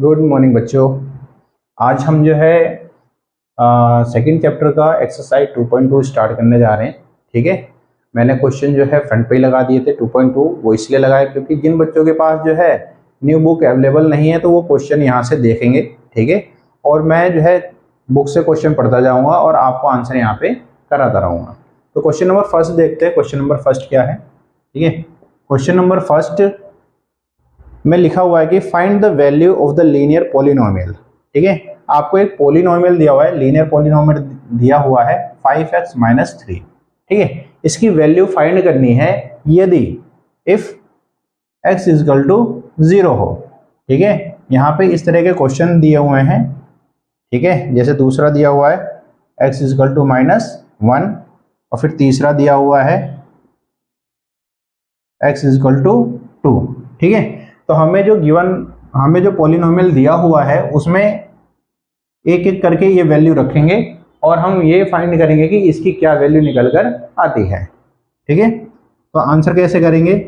Good morning बच्चों। आज हम जो है सेकंड चैप्टर का एक्सरसाइज 2.2 स्टार्ट करने जा रहे हैं। ठीक है, मैंने क्वेश्चन जो है फ्रंट पे ही लगा दिए थे 2.2। वो इसलिए लगाए क्योंकि जिन बच्चों के पास जो है न्यू बुक अवेलेबल नहीं है तो वो क्वेश्चन यहाँ से देखेंगे। ठीक है, और मैं जो है बुक से क्वेश्चन पढ़ता जाऊँगा और आपको आंसर यहाँ पे कराता रहूँगा। तो क्वेश्चन नंबर फर्स्ट देखते हैं। क्वेश्चन नंबर फर्स्ट क्या है? ठीक है, क्वेश्चन नंबर फर्स्ट में लिखा हुआ है कि find the value of the linear polynomial. ठीक है, आपको एक पॉलिनोमियल दिया हुआ है, लीनियर पॉलिनोमियल दिया हुआ है 5x - 3। ठीक है, इसकी वैल्यू फाइंड करनी है यदि इफ x = 0 हो। ठीक है, यहाँ पे इस तरह के क्वेश्चन दिए हुए हैं। ठीक है, जैसे दूसरा दिया हुआ है x = -1 और फिर तीसरा दिया हुआ है x = 2। ठीक है, तो हमें जो पॉलिनोमियल दिया हुआ है उसमें एक एक करके ये वैल्यू रखेंगे और हम ये फाइंड करेंगे कि इसकी क्या वैल्यू निकल कर आती है। ठीक है, तो आंसर कैसे करेंगे?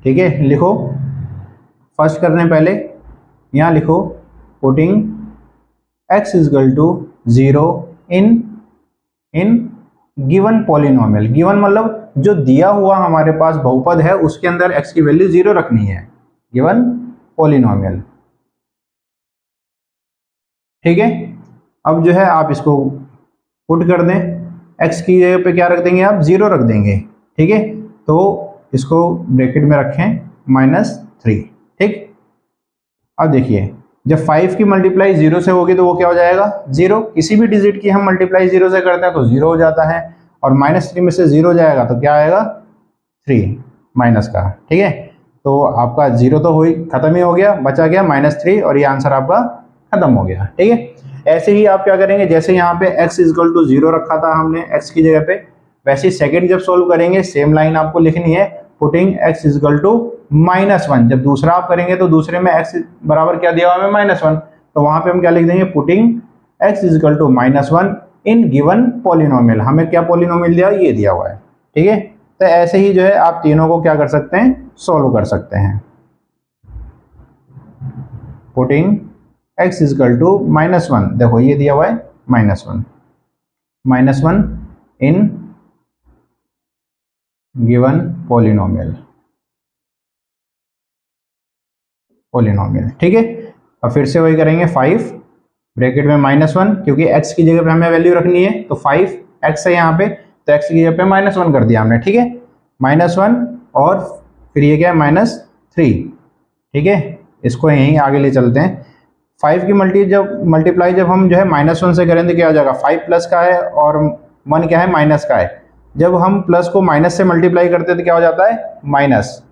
ठीक है, लिखो। फर्स्ट करने पहले यहाँ लिखो putting x = 0 in given polynomial. Given मतलब जो दिया हुआ हमारे पास बहुपद है उसके अंदर x की वैल्यू 0 रखनी है, गिवन पॉलिनोमियल। ठीक है, अब जो है आप इसको पुट कर दें, x की जगह पे क्या रख देंगे आप? 0 रख देंगे। ठीक है, तो इसको ब्रैकेट में रखें -3। ठीक, अब देखिए जब 5 की मल्टीप्लाई 0 से होगी तो वो क्या हो जाएगा? 0। किसी भी डिजिट की हम मल्टीप्लाई 0 से करते हैं तो 0 हो जाता है, और -3 में से 0 जाएगा तो क्या आएगा? 3 माइनस का। ठीक है, तो आपका 0 तो खत्म ही हो गया, बचा गया -3 और ये आंसर आपका खत्म हो गया। ठीक है, ऐसे ही आप क्या करेंगे, जैसे यहाँ पे x = 0 रखा था हमने x की जगह पे, वैसे ही सेकंड जब सोल्व करेंगे सेम लाइन आपको लिखनी है, पुटिंग x = -1। जब दूसरा आप करेंगे तो दूसरे में x बराबर क्या दिया हुआ है? -1। तो वहां पे हम क्या लिख देंगे? Putting x = -1 in given polynomial. हमें क्या पॉलिनोमियल दिया? ये दिया हुआ है। ठीक है, तो ऐसे ही जो है आप तीनों को क्या कर सकते हैं? सोल्व कर सकते हैं। पुटिंग x = -1, देखो ये दिया हुआ है -1 इन गिवन पॉलिनोमियल। ठीक है, अब फिर से वही करेंगे, 5 ब्रैकेट में -1, क्योंकि x की जगह पे हमें वैल्यू रखनी है तो 5x है यहाँ पे, तो x की जगह पे -1 कर दिया हमने। ठीक है, -1 और फिर ये क्या है? -3। ठीक है, इसको यहीं आगे ले चलते हैं। 5 की मल्टीप्लाई जब हम जो है -1 से करें तो क्या हो जाएगा? 5 प्लस का है और 1 क्या है? माइनस का है। जब हम प्लस को माइनस से मल्टीप्लाई करते हैं तो क्या हो जाता है? माइनस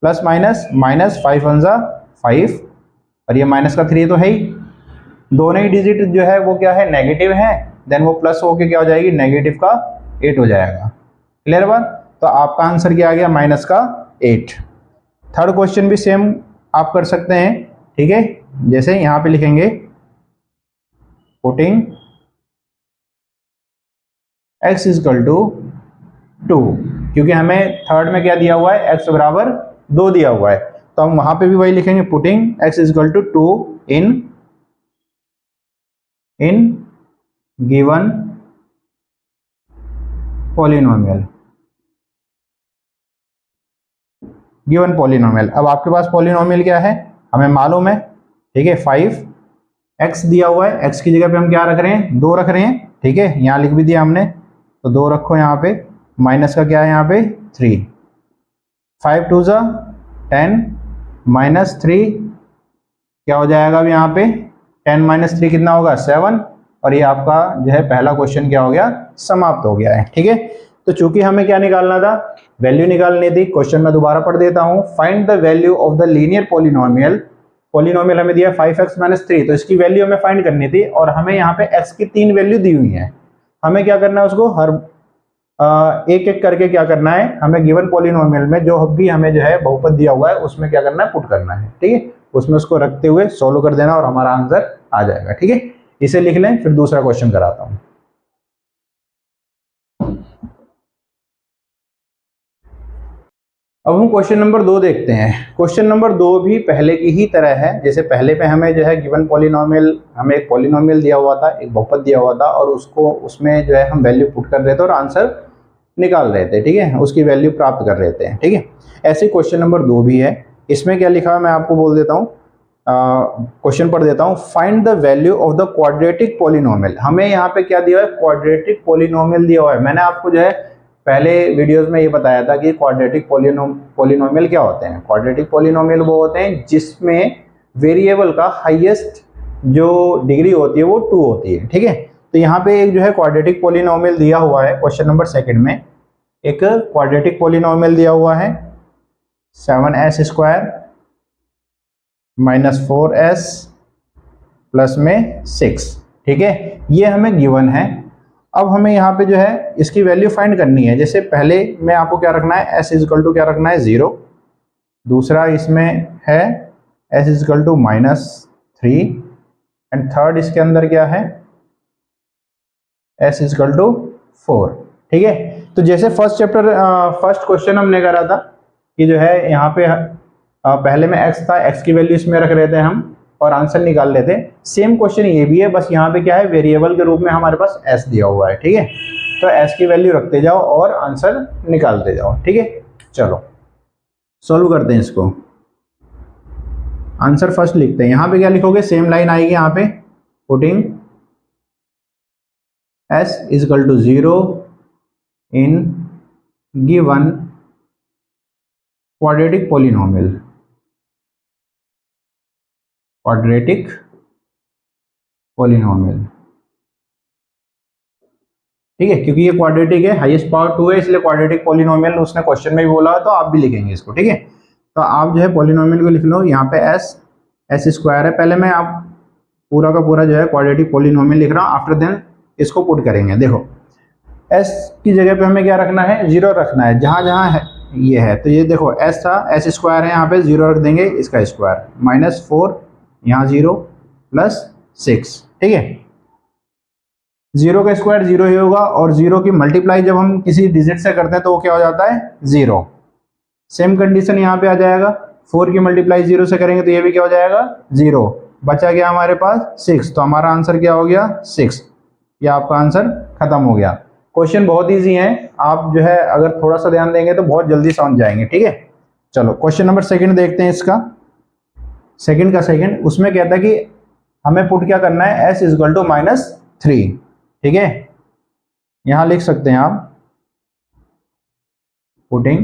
प्लस माइनस, -5 × 1 = 5 और ये माइनस का 3 तो है ही। दोनों ही डिजिट जो है वो क्या है? नेगेटिव है, देन वो प्लस होके क्या हो जाएगी? नेगेटिव का 8 हो जाएगा। क्लियर बात? तो आपका आंसर क्या आ गया? -8। थर्ड क्वेश्चन भी सेम आप कर सकते हैं। ठीक है, जैसे यहां पे लिखेंगे पुटिंग x = 2, क्योंकि हमें थर्ड में क्या दिया हुआ है? x = 2 दिया हुआ है, तो हम वहां पे भी वही लिखेंगे, putting x = 2 in given polynomial. अब आपके पास पॉलिनोमियल क्या है? हमें मालूम है। ठीक है, 5x दिया हुआ है, x की जगह पे हम क्या रख रहे हैं? 2 रख रहे हैं। ठीक है, यहाँ लिख भी दिया हमने, तो 2 रखो यहाँ पे, माइनस का क्या है यहाँ पे? 3। 5 × 2 = 10 -3 क्या हो जाएगा? अब यहाँ पे 10 - 3 कितना होगा? 7। और ये आपका जो है पहला क्वेश्चन क्या हो गया? समाप्त हो गया है। ठीक है, तो चूंकि हमें क्या निकालना था? वैल्यू निकालनी थी। क्वेश्चन मैं दोबारा पढ़ देता हूं, find the value of the linear polynomial. Polynomial हमें दिया 5x - 3, तो इसकी वैल्यू हमें फाइंड करनी थी और हमें यहाँ पे x की 3 वैल्यू दी हुई है। हमें क्या करना है? उसको हर एक एक करके क्या करना है? हमें गिवन पॉलिनोमियल में जो भी हमें जो है बहुपद दिया हुआ है उसमें क्या करना है? पुट करना है। ठीक है, उसमें उसको रखते हुए सोल्व कर देना और हमारा आंसर आ जाएगा। ठीक है, इसे लिख लें, फिर दूसरा क्वेश्चन कराता हूं। अब हम क्वेश्चन नंबर 2 देखते हैं। क्वेश्चन नंबर 2 भी पहले की ही तरह है। जैसे पहले पे हमें जो है गिवन पॉलिनोमियल, हमें एक पॉलिनोमियल दिया हुआ था, एक बहुपद दिया हुआ था, और उसको उसमें जो है हम वैल्यू पुट कर रहे थे और आंसर निकाल रहे थे, ठीक है, उसकी वैल्यू प्राप्त कर रहे थे, ठीक है। ऐसे क्वेश्चन नंबर 2 भी है। इसमें क्या लिखा है मैं आपको बोल देता हूँ, क्वेश्चन पढ़ देता हूँ। Find the value of the quadratic polynomial. हमें यहाँ पे क्या दिया है, क्वाड्रेटिक पॉलिनोमियल दिया हुआ है। मैंने आपको जो है पहले वीडियोस में ये बताया था कि क्वाड्रेटिक पॉलिनोमियल क्या होते हैं। क्वाड्रेटिक पॉलिनोमियल वो होते हैं जिसमें वेरिएबल का हाईएस्ट जो डिग्री होती है वो 2 होती है, ठीक है। तो यहाँ पे एक जो है क्वाड्रेटिक पॉलिनोमियल दिया हुआ है क्वेश्चन नंबर 2 में। एक क्वाड्रेटिक पॉलिनोमियल दिया हुआ है 7s square minus 4s plus में 6, ठीक है, ये हमें गिवन है। अब हमें यहाँ पे जो है इसकी वैल्यू फाइंड करनी है। जैसे पहले में आपको क्या रखना है, s इजकल टू क्या रखना है 0। दूसरा इसमें है s equal to -3 and third इसके अंदर क्या है s इजकल टू 4, ठीक है। तो जैसे फर्स्ट क्वेश्चन हमने करा था कि जो है यहाँ पे पहले में x था, x की वैल्यू इसमें रख रहे थे हम और आंसर निकाल लेते। सेम क्वेश्चन ये भी है, बस यहाँ पे क्या है, वेरिएबल के रूप में हमारे पास s दिया हुआ है, ठीक है। तो s की वैल्यू रखते जाओ और आंसर निकालते जाओ, ठीक है। चलो सॉल्व करते हैं इसको। आंसर फर्स्ट लिखते हैं। यहाँ पे क्या लिखोगे, सेम लाइन आएगी यहाँ पे, putting s equal to 0 in given quadratic polynomial. Quadratic polynomial, ठीक है, क्योंकि ये क्वाड्रेटिक है, हाईएस्ट पावर 2 है, इसलिए क्वाड्रेटिक पॉलिनोमियल उसने क्वेश्चन में भी बोला, तो आप भी लिखेंगे इसको, ठीक है। तो आप जो है पॉलिनोमियल को लिख लो। यहाँ पे s स्क्वायर है। पहले मैं आप पूरा का पूरा जो है क्वाड्रेटिक पॉलिनोमियल लिख रहा हूँ, आफ्टर देन इसको पुट करेंगे। देखो s की जगह पे हमें क्या रखना है, 0 रखना है। जहाँ जहाँ है ये है, तो ये देखो s था, s स्क्वायर है, यहाँ पे 0 रख देंगे, इसका स्क्वायर -4, यहाँ 0 प्लस 6, ठीक है। 0 का स्क्वायर 0 ही होगा, और 0 की मल्टीप्लाई जब हम किसी डिजिट से करते हैं तो वो क्या हो जाता है 0। सेम कंडीशन यहाँ पे आ जाएगा, 4 की मल्टीप्लाई 0 से करेंगे तो ये भी क्या हो जाएगा 0। बचा गया हमारे पास 6, तो हमारा आंसर क्या हो गया 6। ये आपका आंसर खत्म हो गया। क्वेश्चन बहुत ईजी है, आप जो है अगर थोड़ा सा ध्यान देंगे तो बहुत जल्दी समझ जाएंगे, ठीक है। चलो क्वेश्चन नंबर 2 देखते हैं। इसका सेकंड उसमें कहता है कि हमें पुट क्या करना है, s इजकल टू -3, ठीक है। यहां लिख सकते हैं आप, putting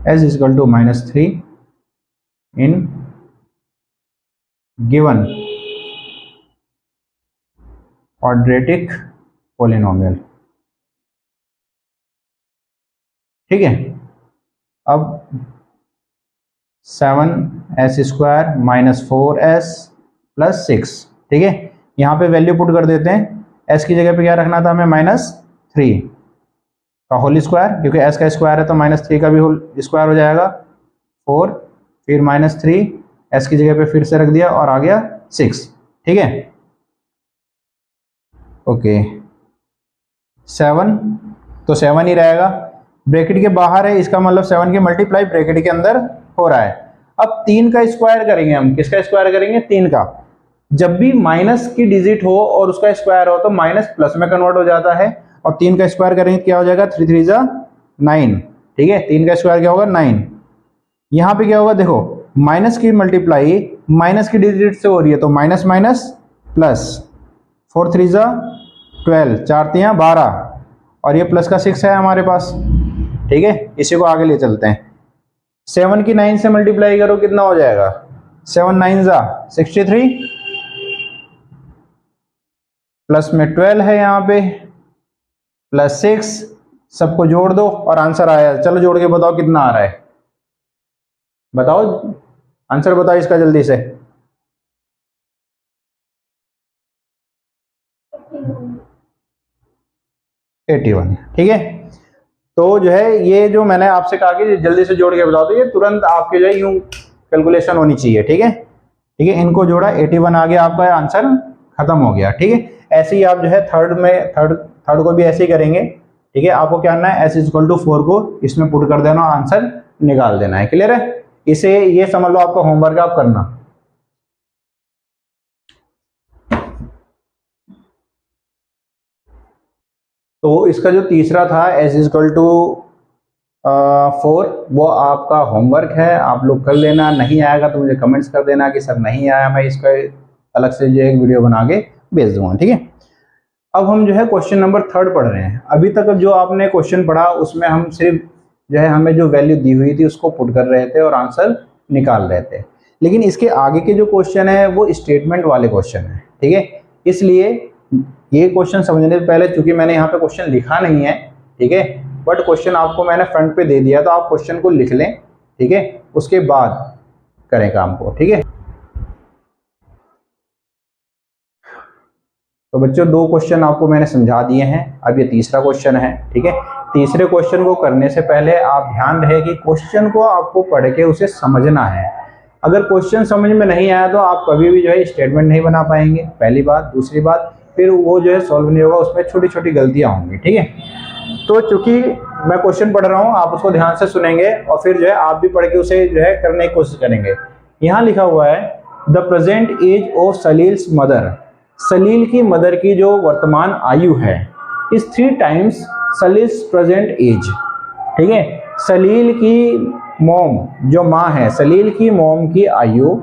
s equal to -3 in given quadratic polynomial, ठीक है। अब 7s स्क्वायर -4s प्लस 6, ठीक है। यहाँ पे वैल्यू पुट कर देते हैं। s की जगह पे क्या रखना था हमें, -3 का होल स्क्वायर, क्योंकि s का स्क्वायर है तो -3 का भी होल स्क्वायर हो जाएगा, 4 फिर -3, s की जगह पे फिर से रख दिया और आ गया 6, ठीक है। ओके 7, तो 7 ही रहेगा, ब्रैकेट के बाहर है, इसका मतलब 7 की मल्टीप्लाई ब्रैकेट के अंदर हो रहा है। अब 3 का स्क्वायर करेंगे हम, किसका स्क्वायर करेंगे 3 का। जब भी माइनस की डिजिट हो और उसका स्क्वायर हो तो माइनस प्लस में कन्वर्ट हो जाता है, और 3 का स्क्वायर करेंगे क्या हो जाएगा 3 3 9, ठीक है। 3 का स्क्वायर क्या होगा 9। यहाँ पे क्या होगा, देखो माइनस की मल्टीप्लाई माइनस की डिजिट से हो रही है तो माइनस माइनस प्लस, 4 3 12, 4 3 12, और ये प्लस का 6 है हमारे पास, ठीक है। इसी को आगे ले चलते हैं। 7 की 9 से मल्टीप्लाई करो कितना हो जाएगा, 7 9 63, प्लस में 12 है यहाँ पे, प्लस 6, सबको जोड़ दो और आंसर आया। चलो जोड़ के बताओ कितना आ रहा है, बताओ आंसर बताओ इसका जल्दी से। 81, ठीक है। तो जो है ये जो मैंने आपसे कहा कि जल्दी से जोड़ के बताओ, तो ये तुरंत आपके जो है यूं कैलकुलेशन होनी चाहिए, ठीक है, ठीक है। इनको जोड़ा 81 आ गया, आपका आंसर खत्म हो गया, ठीक है। ऐसे ही आप जो है थर्ड को भी ऐसे ही करेंगे, ठीक है। आपको क्या करना है, s इजकल टू 4 को इसमें पुट कर देना, आंसर निकाल देना है। क्लियर है? इसे ये समझ लो आपका होमवर्क आप करना। तो इसका जो तीसरा था एज इक्वल टू 4, वो आपका होमवर्क है, आप लोग कर लेना। नहीं आएगा तो मुझे कमेंट्स कर देना कि सर नहीं आया, मैं इसका अलग से जो एक वीडियो बना के भेज दूंगा। ठीक है, अब हम जो है क्वेश्चन नंबर 3 पढ़ रहे हैं। अभी तक जो आपने क्वेश्चन पढ़ा उसमें हम सिर्फ जो है हमें जो वैल्यू दी हुई थी उसको पुट कर रहे थे और आंसर निकाल रहे थे, लेकिन इसके आगे के जो क्वेश्चन है वो स्टेटमेंट वाले क्वेश्चन है। ठीक है, इसलिए ये क्वेश्चन समझने से पहले, चूंकि मैंने यहाँ पे क्वेश्चन लिखा नहीं है, ठीक है, बट क्वेश्चन आपको मैंने फ्रंट पे दे दिया, तो आप क्वेश्चन को लिख लें। ठीक है, उसके बाद करें काम को। ठीक है, तो बच्चों 2 क्वेश्चन आपको मैंने समझा दिए हैं, अब ये तीसरा क्वेश्चन है। ठीक है, तीसरे क्वेश्चन को करने से पहले आप ध्यान रहे कि क्वेश्चन को आपको पढ़ के उसे समझना है। अगर क्वेश्चन समझ में नहीं आया तो आप कभी भी जो है स्टेटमेंट नहीं बना पाएंगे, पहली बात। दूसरी बात, फिर वो जो है सॉल्व नहीं होगा, उसमें छोटी छोटी गलतियां होंगी। ठीक है, तो चूंकि मैं क्वेश्चन पढ़ रहा हूँ, आप उसको ध्यान से सुनेंगे और फिर जो है आप भी पढ़ के उसे जो है करने की कोशिश करेंगे। यहाँ लिखा हुआ है the present age of Salil's mother, Salil की मदर की जो वर्तमान आयु है इस 3 टाइम्स सलील्स प्रेजेंट एज। ठीक है, सलील की मोम जो माँ है, सलील की मोम की आयु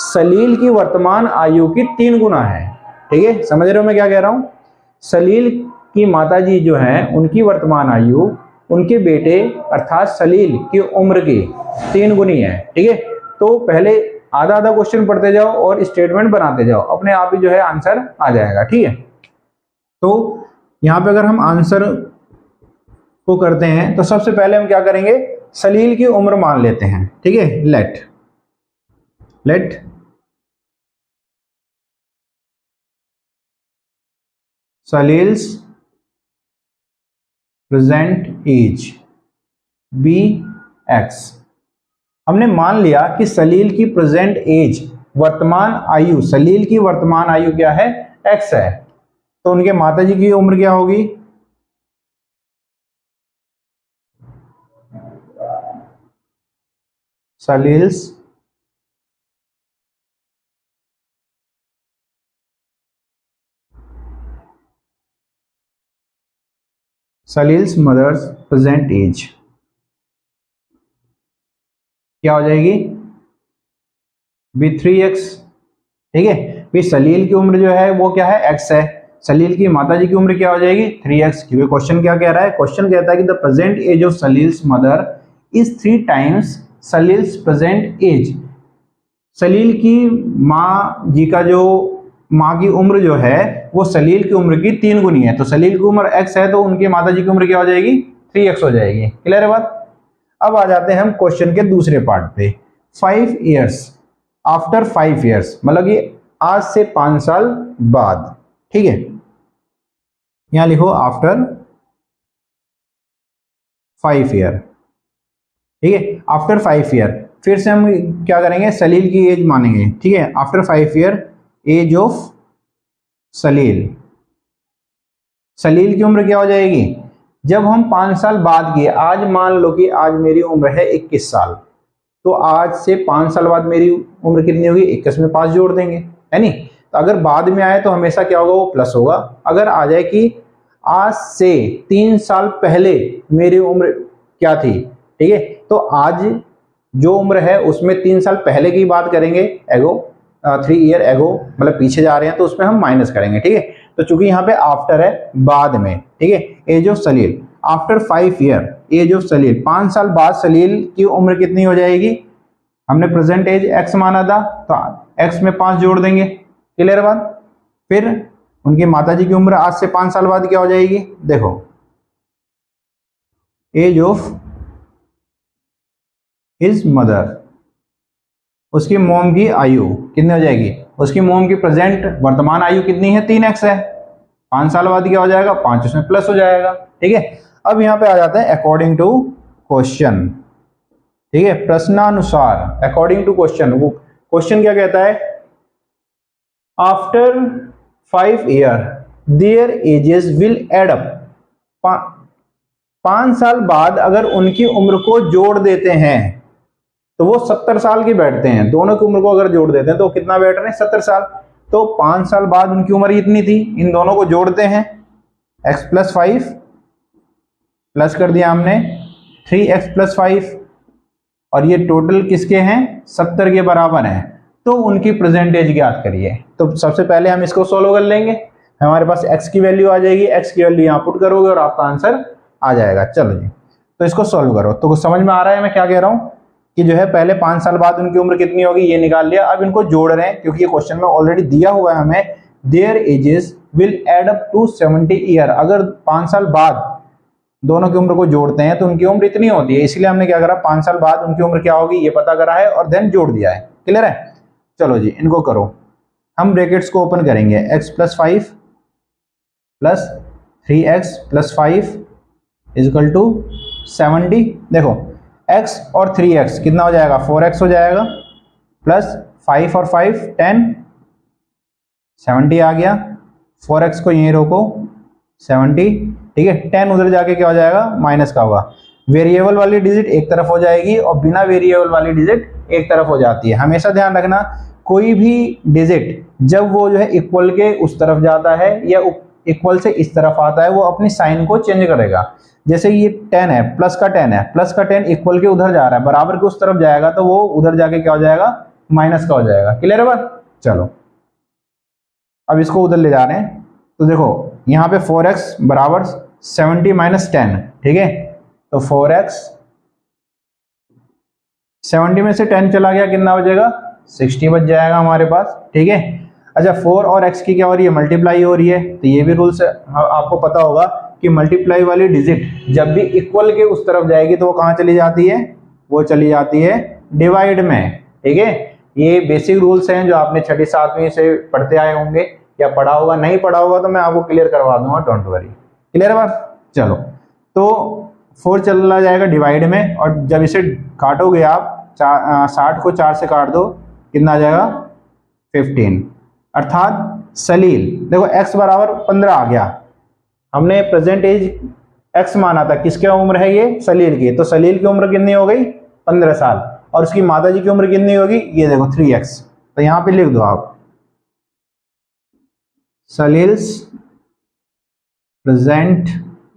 सलील की वर्तमान आयु की 3 गुना है। ठीक है, समझ रहे हो मैं क्या कह रहा हूँ? सलील की माताजी जो है उनकी वर्तमान आयु उनके बेटे अर्थात सलील की उम्र की 3 गुनी है। ठीक है, तो पहले आधा आधा क्वेश्चन पढ़ते जाओ और स्टेटमेंट बनाते जाओ, अपने आप ही जो है आंसर आ जाएगा। ठीक है, तो यहाँ पे अगर हम आंसर को करते हैं तो सबसे पहले हम क्या करेंगे, सलील की उम्र मान लेते हैं। ठीक है, let Salil's present age be x. हमने मान लिया कि सलील की प्रेजेंट एज वर्तमान आयु, सलील की वर्तमान आयु क्या है, एक्स है, तो उनके माताजी की उम्र क्या होगी, सलील्स मदर्स प्रेजेंट एज क्या हो जाएगी, बी 3x। ठीक है, फिर सलील की उम्र जो है वो क्या है, x है, सलील की माताजी की उम्र क्या हो जाएगी, 3x। क्योंकि क्वेश्चन क्या कह रहा है, क्वेश्चन कहता है कि the present age of Salil's mother is 3 times Salil's present age. Salil की माँ जी का जो माँ की उम्र जो है वो सलील की उम्र की 3 गुनी है, तो सलील की उम्र x है तो उनकी माताजी की उम्र क्या हो जाएगी, 3x हो जाएगी। क्लियर है बात? अब आ जाते हैं हम क्वेश्चन के दूसरे पार्ट पे। 5 ईयर्स आफ्टर 5 ईयर्स, मतलब कि आज से 5 साल बाद। ठीक है, यहां लिखो आफ्टर 5 ईयर। ठीक है, आफ्टर 5 ईयर फिर से हम क्या करेंगे, सलील की एज मानेंगे। ठीक है, आफ्टर 5 ईयर एज ऑफ सलील, सलील की उम्र क्या हो जाएगी, जब हम 5 साल बाद की, आज मान लो कि आज मेरी उम्र है 21 साल, तो आज से 5 साल बाद मेरी उम्र कितनी होगी, 21 में 5 जोड़ देंगे, है नहीं? तो अगर बाद में आए तो हमेशा क्या होगा, वो प्लस होगा। अगर आ जाए कि आज से 3 साल पहले मेरी उम्र क्या थी, ठीक है, तो आज जो उम्र है उसमें 3 साल पहले की बात करेंगे, एगो 3 ईयर एगो, मतलब पीछे जा रहे हैं तो उसमें हम माइनस करेंगे। ठीक है, तो चूंकि यहाँ पे आफ्टर है, बाद में, ठीक है, age of Salil after 5 year age of Salil, 5 साल बाद सलील की उम्र कितनी हो जाएगी, हमने प्रेजेंट एज x माना था तो x में 5 जोड़ देंगे। क्लियर बात? फिर उनकी माताजी की उम्र आज से 5 साल बाद क्या हो जाएगी, देखो एज ऑफ हिज मदर, उसकी मोम की आयु कितनी हो जाएगी, उसकी मोम की प्रेजेंट वर्तमान आयु कितनी है, 3x है, 5 साल बाद क्या हो जाएगा, 5 उसमें प्लस हो जाएगा। ठीक है, अब यहां पे आ जाता है अकॉर्डिंग टू क्वेश्चन। ठीक है, प्रश्नानुसार, अकॉर्डिंग टू क्वेश्चन। वो क्वेश्चन क्या कहता है, after 5 year their ages will add up, 5 साल बाद अगर उनकी उम्र को जोड़ देते हैं तो वो 70 साल के बैठते हैं। दोनों की उम्र को अगर जोड़ देते हैं तो कितना बैठ रहे हैं, 70 साल। तो 5 साल बाद उनकी उम्र इतनी थी, इन दोनों को जोड़ते हैं, x + 5 प्लस कर दिया हमने 3x + 5, और ये टोटल किसके हैं, 70 के बराबर है। तो उनकी प्रेजेंट एज ज्ञात करिए। तो सबसे पहले हम इसको सोल्व कर लेंगे। हमारे पास x की वैल्यू आ जाएगी, x की वैल्यू यहाँ पुट करोगे और आपका आंसर आ जाएगा। चलो जी, तो इसको सोल्व करो। तो कुछ समझ में आ रहा है मैं क्या कह रहा हूँ कि जो है पहले 5 साल बाद उनकी उम्र कितनी होगी ये निकाल लिया। अब इनको जोड़ रहे हैं क्योंकि ये क्वेश्चन में ऑलरेडी दिया हुआ है हमें, their ages will add up to 70 year. अगर 5 साल बाद दोनों की उम्र को जोड़ते हैं तो उनकी उम्र इतनी होती है, इसलिए हमने क्या करा, 5 साल बाद उनकी उम्र क्या होगी ये पता करा है और देन जोड़ दिया है। क्लियर है? चलो जी, इनको करो। हम ब्रैकेट्स को ओपन करेंगे, x + 5 plus 3x + 5 equal to 70। देखो x और 3x कितना हो जाएगा, 4x हो जाएगा, प्लस 5 और 5 10, 70 आ गया। 4x को यहीं रोको, 70, ठीक है। 10 उधर जाके क्या हो जाएगा, माइनस का होगा। वेरिएबल वाली डिजिट एक तरफ हो जाएगी और बिना वेरिएबल वाली डिजिट एक तरफ हो जाती है। हमेशा ध्यान रखना, कोई भी डिजिट जब वो जो है इक्वल के उस तरफ जाता है या इक्वल से इस तरफ आता है, वो अपनी साइन को चेंज करेगा। जैसे ये 10 है, प्लस का 10 है, प्लस का 10 इक्वल के उधर जा रहा है, बराबर के उस तरफ जाएगा तो वो उधर जाके क्या हो जाएगा, माइनस का हो जाएगा। क्लियर है बात? चलो अब इसको उधर ले जा रहे हैं। तो देखो यहाँ पे 4x बराबर 70 - 10, ठीक है। तो 4x 70 में से 10 चला गया, कितना बचेगा, 60 बच जाएगा हमारे पास, ठीक है। अच्छा 4 और x की क्या हो रही है, मल्टीप्लाई हो रही है। तो ये भी रूल्स आपको पता होगा कि मल्टीप्लाई वाली डिजिट जब भी इक्वल के उस तरफ जाएगी तो वो कहाँ चली जाती है, वो चली जाती है डिवाइड में, ठीक है। ये बेसिक रूल्स हैं जो आपने 6वीं 7वीं से पढ़ते आए होंगे या पढ़ा होगा, नहीं पढ़ा होगा तो मैं आपको क्लियर करवा दूंगा, डोंट वरी। क्लियर है बात? चलो तो 4 चला जाएगा डिवाइड में, और जब इसे काटोगे आप 60 को 4 से काट दो, कितना आ जाएगा, 15। अर्थात सलील, देखो x बराबर 15 आ गया। हमने प्रेजेंट एज x माना था, किसकी उम्र है ये, सलील की। तो सलील की उम्र कितनी हो गई, 15 साल, और उसकी माता जी की उम्र कितनी होगी, ये देखो 3x। तो यहां पे लिख दो आप, Salil's present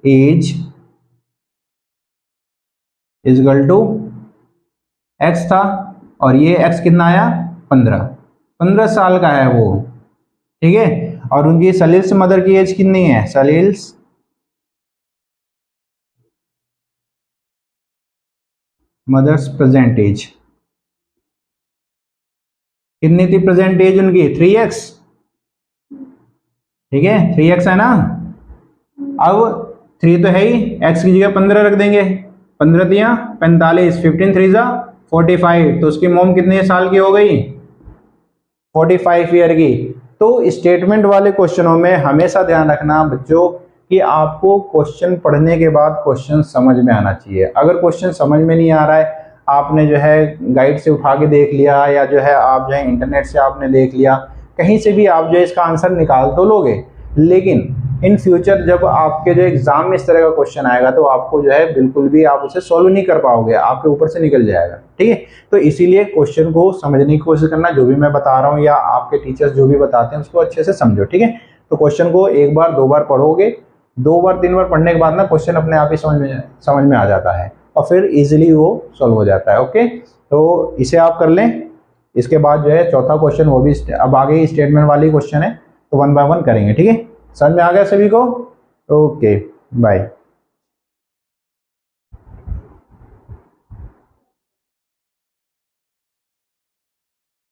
age equal to x था, और ये x कितना आया, 15 साल का है वो, ठीक है। और उनकी सलील्स मदर की एज कितनी है, सलील्स मदर्स प्रेजेंट एज कितनी थी, प्रेजेंट एज उनकी 3x, ठीक है, 3x है ना। अब 3 तो है ही, x की जगह 15 रख देंगे, 15 दिया 45, 15 3 जा 45, तो उसकी मोम कितने साल की हो गई, 45 ईयर की। तो स्टेटमेंट वाले क्वेश्चनों में हमेशा ध्यान रखना बच्चों कि आपको क्वेश्चन पढ़ने के बाद क्वेश्चन समझ में आना चाहिए। अगर क्वेश्चन समझ में नहीं आ रहा है, आपने जो है गाइड से उठा के देख लिया या जो है आप जो है इंटरनेट से आपने देख लिया, कहीं से भी आप जो है इसका आंसर निकाल तो लोगे, लेकिन इन फ्यूचर जब आपके जो एग्जाम में इस तरह का क्वेश्चन आएगा तो आपको जो है बिल्कुल भी आप उसे सॉल्व नहीं कर पाओगे, आपके ऊपर से निकल जाएगा, ठीक है। तो इसीलिए क्वेश्चन को समझने की कोशिश करना, जो भी मैं बता रहा हूँ या आपके टीचर्स जो भी बताते हैं उसको अच्छे से समझो, ठीक है। तो क्वेश्चन को 1 बार 2 बार पढ़ोगे, 2 बार 3 बार पढ़ने के बाद ना क्वेश्चन अपने आप ही समझ में आ जाता है और फिर इजिली वो सॉल्व हो जाता है। ओके, तो इसे आप कर लें। इसके बाद जो है चौथा क्वेश्चन, वो भी अब आगे स्टेटमेंट वाली क्वेश्चन है, तो 1 बाय 1 करेंगे, ठीक है। समझ में आ गया सभी को? Okay, bye.